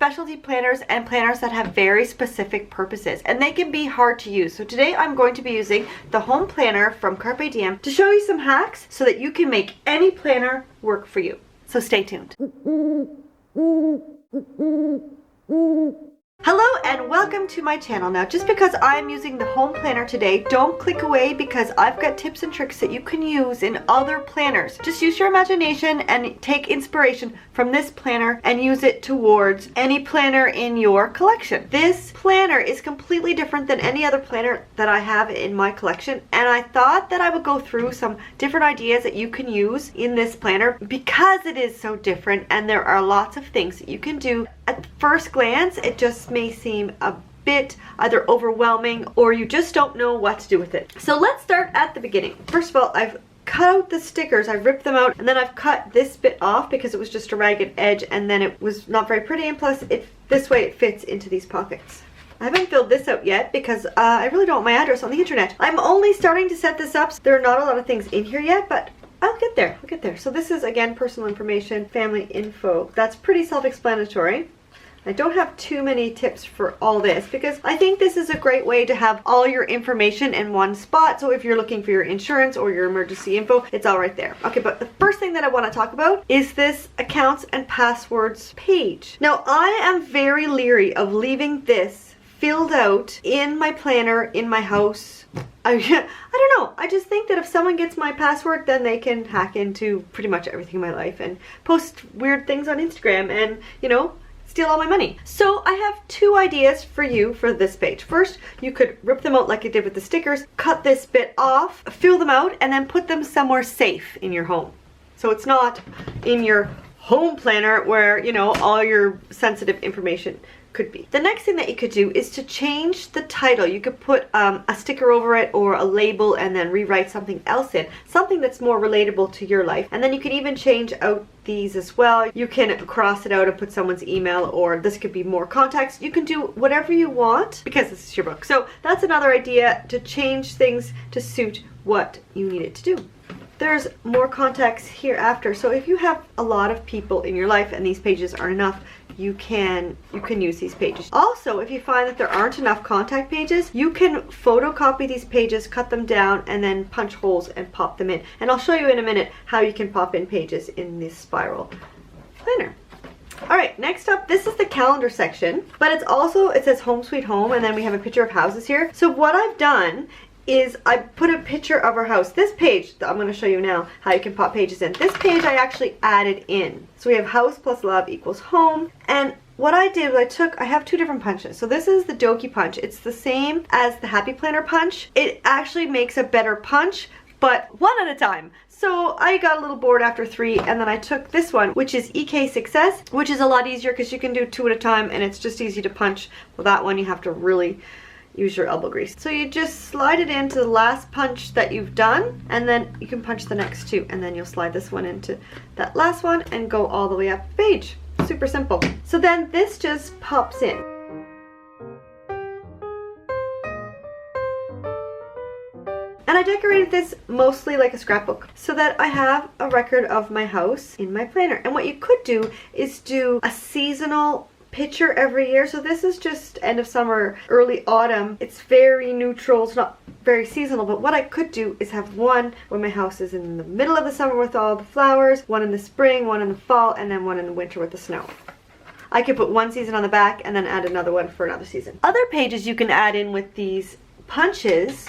specialty planners and planners that have very specific purposes, and they can be hard to use. So today I'm going to be using the Home Planner from Carpe Diem to show you some hacks so that you can make any planner work for you. So stay tuned. Hello and welcome to my channel. Now, just because I'm using the Home Planner today, don't click away because I've got tips and tricks that you can use in other planners. Just use your imagination and take inspiration from this planner and use it towards any planner in your collection. This planner is completely different than any other planner that I have in my collection, and I thought that I would go through some different ideas that you can use in this planner because it is so different and there are lots of things that you can do. At first glance, it just may seem a bit either overwhelming or you just don't know what to do with it. So let's start at the beginning. First of all, I've cut out the stickers, I've ripped them out, and then I've cut this bit off because it was just a ragged edge and then it was not very pretty, and plus this way it fits into these pockets. I haven't filled this out yet because I really don't want my address on the internet. I'm only starting to set this up, so there are not a lot of things in here yet, but I'll get there. So this is, again, personal information, family info. That's pretty self-explanatory. I don't have too many tips for all this because I think this is a great way to have all your information in one spot. So if you're looking for your insurance or your emergency info, it's all right there. Okay, but the first thing that I want to talk about is this accounts and passwords page. Now, I am very leery of leaving this filled out in my planner, in my house. I don't know. I just think that if someone gets my password, then they can hack into pretty much everything in my life and post weird things on Instagram and, you know, steal all my money. So I have two ideas for you for this page. First, you could rip them out like I did with the stickers, cut this bit off, fill them out, and then put them somewhere safe in your home. So it's not in your home planner where, you know, all your sensitive information could be. The next thing that you could do is to change the title. You could put a sticker over it or a label and then rewrite something else in, something that's more relatable to your life. And then you can even change out these as well. You can cross it out and put someone's email, or this could be more contacts. You can do whatever you want because this is your book. So that's another idea, to change things to suit what you need it to do. There's more contacts here after. So if you have a lot of people in your life and these pages aren't enough, you can use these pages. Also, if you find that there aren't enough contact pages, you can photocopy these pages, cut them down, and then punch holes and pop them in. And I'll show you in a minute how you can pop in pages in this spiral planner. Alright, next up, this is the calendar section, but it's also, it says Home Sweet Home, and then we have a picture of houses here. So what I've done is I put a picture of our house. This page, I'm going to show you now how you can pop pages in. This page I actually added in. So we have house plus love equals home. And what I did was I have two different punches. So this is the Doki punch. It's the same as the Happy Planner punch. It actually makes a better punch, but one at a time. So I got a little bored after 3, and then I took this one, which is EK Success, which is a lot easier because you can do 2 at a time and it's just easy to punch. Well, that one you have to really use your elbow grease. So you just slide it into the last punch that you've done, and then you can punch the next 2, and then you'll slide this one into that last one and go all the way up the page. Super simple. So then this just pops in. And I decorated this mostly like a scrapbook so that I have a record of my house in my planner. And what you could do is do a seasonal picture every year. So this is just end of summer, early autumn. It's very neutral. It's not very seasonal, but what I could do is have one when my house is in the middle of the summer with all the flowers, one in the spring, one in the fall, and then one in the winter with the snow. I could put one season on the back and then add another one for another season. Other pages you can add in with these punches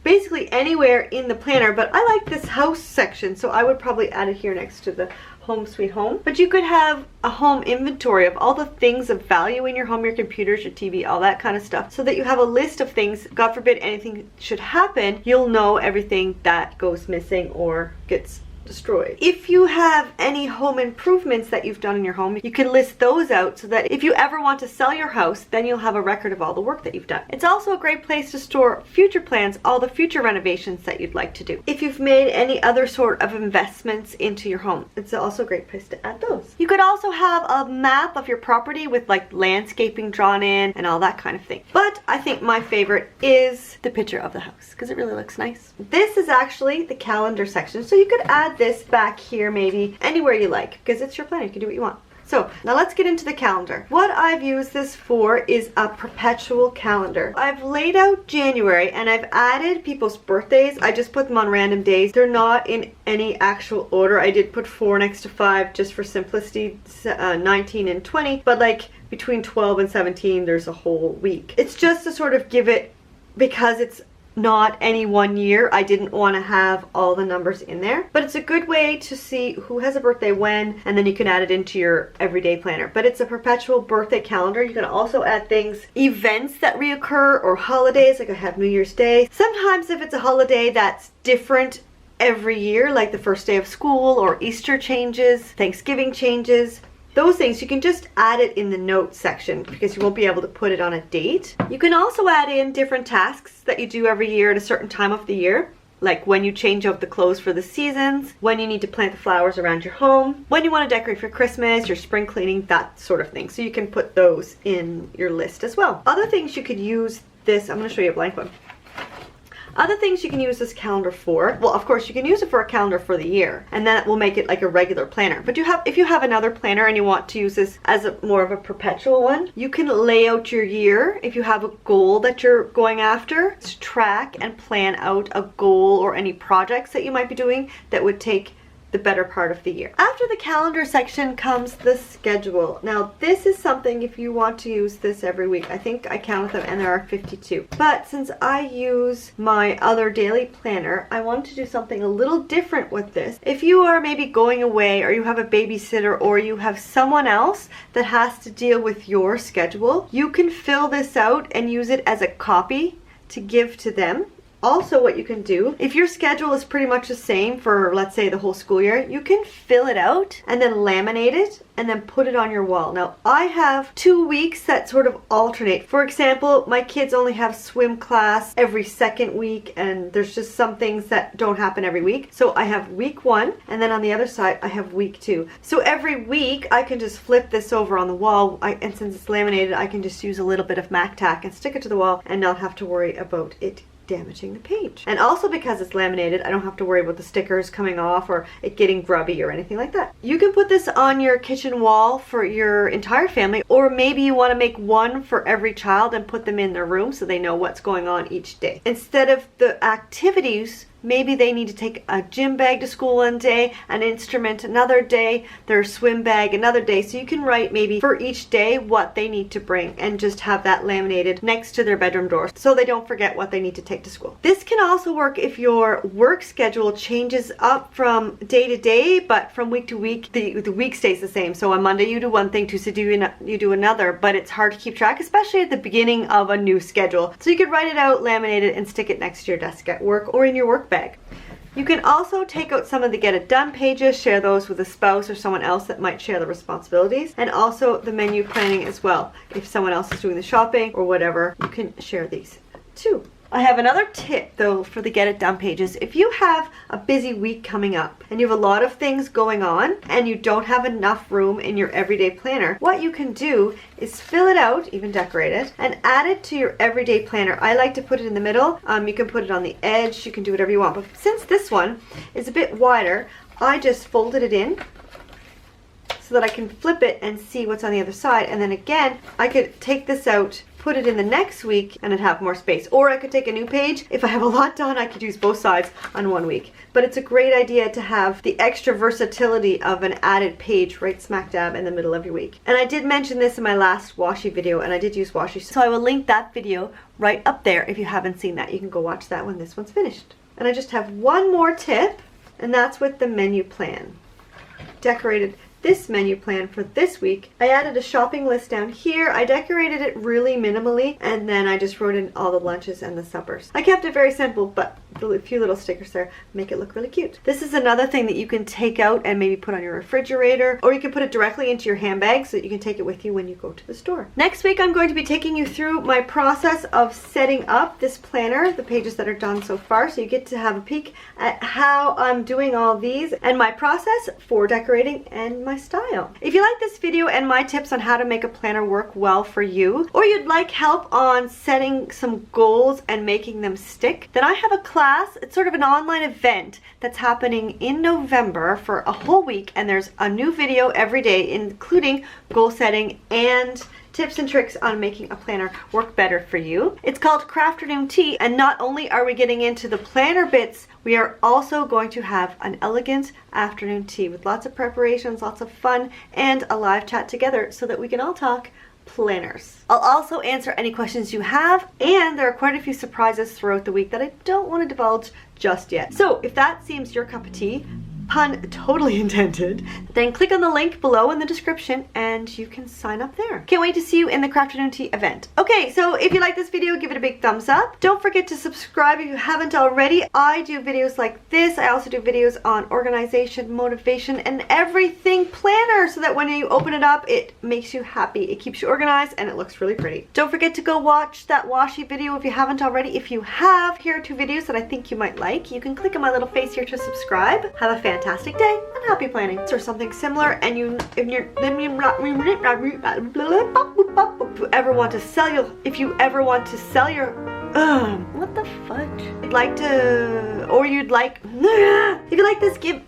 basically anywhere in the planner, but I like this house section, so I would probably add it here next to the Home Sweet Home. But you could have a home inventory of all the things of value in your home, your computers, your TV, all that kind of stuff, so that you have a list of things. God forbid anything should happen, you'll know everything that goes missing or gets destroyed. If you have any home improvements that you've done in your home, you can list those out so that if you ever want to sell your house, then you'll have a record of all the work that you've done. It's also a great place to store future plans, all the future renovations that you'd like to do. If you've made any other sort of investments into your home, it's also a great place to add those. You could also have a map of your property with like landscaping drawn in and all that kind of thing. But I think my favorite is the picture of the house because it really looks nice. This is actually the calendar section, so you could add this back here maybe anywhere you like because it's your planner. You can do what you want. So now let's get into the calendar. What I've used this for is a perpetual calendar. I've laid out January and I've added people's birthdays. I just put them on random days. They're not in any actual order. I did put 4 next to 5 just for simplicity, 19 and 20, but like between 12 and 17 there's a whole week. It's just to sort of give it, because it's not any one year, I didn't want to have all the numbers in there, but it's a good way to see who has a birthday when, and then you can add it into your everyday planner. But it's a perpetual birthday calendar. You can also add things, events that reoccur, or holidays, like I have New Year's Day. Sometimes if it's a holiday that's different every year, like the first day of school, or Easter changes, Thanksgiving changes, those things, you can just add it in the notes section because you won't be able to put it on a date. You can also add in different tasks that you do every year at a certain time of the year, like when you change out the clothes for the seasons, when you need to plant the flowers around your home, when you want to decorate for Christmas, your spring cleaning, that sort of thing. So you can put those in your list as well. Other things you could use this, I'm going to show you a blank one. Other things you can use this calendar for, well, of course you can use it for a calendar for the year, and that will make it like a regular planner. But if you have another planner and you want to use this as more of a perpetual one, you can lay out your year. If you have a goal that you're going after, to track and plan out a goal or any projects that you might be doing that would take the better part of the year. After the calendar section comes the schedule. Now this is something, if you want to use this every week, I think I counted them and there are 52. But since I use my other daily planner, I want to do something a little different with this. If you are maybe going away, or you have a babysitter, or you have someone else that has to deal with your schedule, you can fill this out and use it as a copy to give to them. Also, what you can do, if your schedule is pretty much the same for, let's say, the whole school year, you can fill it out and then laminate it and then put it on your wall. Now, I have 2 weeks that sort of alternate. For example, my kids only have swim class every second week, and there's just some things that don't happen every week. So I have week 1, and then on the other side, I have week 2. So every week, I can just flip this over on the wall, and since it's laminated, I can just use a little bit of MAC tack and stick it to the wall and not have to worry about it damaging the page. And also because it's laminated, I don't have to worry about the stickers coming off or it getting grubby or anything like that. You can put this on your kitchen wall for your entire family, or maybe you want to make one for every child and put them in their room so they know what's going on each day. Instead of the activities, maybe they need to take a gym bag to school one day, an instrument another day, their swim bag another day. So you can write maybe for each day what they need to bring and just have that laminated next to their bedroom door so they don't forget what they need to take to school. This can also work if your work schedule changes up from day to day, but from week to week, the week stays the same. So on Monday you do one thing, Tuesday you do another, but it's hard to keep track, especially at the beginning of a new schedule. So you could write it out, laminate it, and stick it next to your desk at work or in your work bag. You can also take out some of the Get It Done pages, share those with a spouse or someone else that might share the responsibilities, and also the menu planning as well. If someone else is doing the shopping or whatever, you can share these too. I have another tip though for the Get It Done pages. If you have a busy week coming up and you have a lot of things going on and you don't have enough room in your everyday planner, what you can do is fill it out, even decorate it, and add it to your everyday planner. I like to put it in the middle. You can put it on the edge, you can do whatever you want. But since this one is a bit wider, I just folded it in so that I can flip it and see what's on the other side. And then again, I could take this out, put it in the next week, and it'd have more space. Or I could take a new page. If I have a lot done, I could use both sides on one week. But it's a great idea to have the extra versatility of an added page right smack dab in the middle of your week. And I did mention this in my last washi video, and I did use washi, so I will link that video right up there if you haven't seen that. You can go watch that when this one's finished. And I just have one more tip, and that's with the menu plan. Decorated this menu plan for this week. I added a shopping list down here. I decorated it really minimally, and then I just wrote in all the lunches and the suppers. I kept it very simple, but a few little stickers there make it look really cute. This is another thing that you can take out and maybe put on your refrigerator, or you can put it directly into your handbag so that you can take it with you when you go to the store. Next week I'm going to be taking you through my process of setting up this planner, the pages that are done so far, so you get to have a peek at how I'm doing all these and my process for decorating and my style. If you like this video and my tips on how to make a planner work well for you, or you'd like help on setting some goals and making them stick, then I have a class class. It's sort of an online event that's happening in November for a whole week, and there's a new video every day, including goal setting and tips and tricks on making a planner work better for you. It's called Crafternoon Tea, and not only are we getting into the planner bits, we are also going to have an elegant afternoon tea with lots of preparations, lots of fun, and a live chat together so that we can all talk planners. I'll also answer any questions you have, and there are quite a few surprises throughout the week that I don't want to divulge just yet. So if that seems your cup of tea, pun totally intended, then click on the link below in the description and you can sign up there. Can't wait to see you in the Crafternoon Tea event. Okay, so if you like this video, give it a big thumbs up. Don't forget to subscribe if you haven't already. I do videos like this. I also do videos on organization, motivation, and everything planner, so that when you open it up, it makes you happy. It keeps you organized and it looks really pretty. Don't forget to go watch that washi video if you haven't already. If you have, here are 2 videos that I think you might like. You can click on my little face here to subscribe. Have a fantastic day and happy planning. Or something similar, and if you ever want to sell your what the fudge? If you like this, give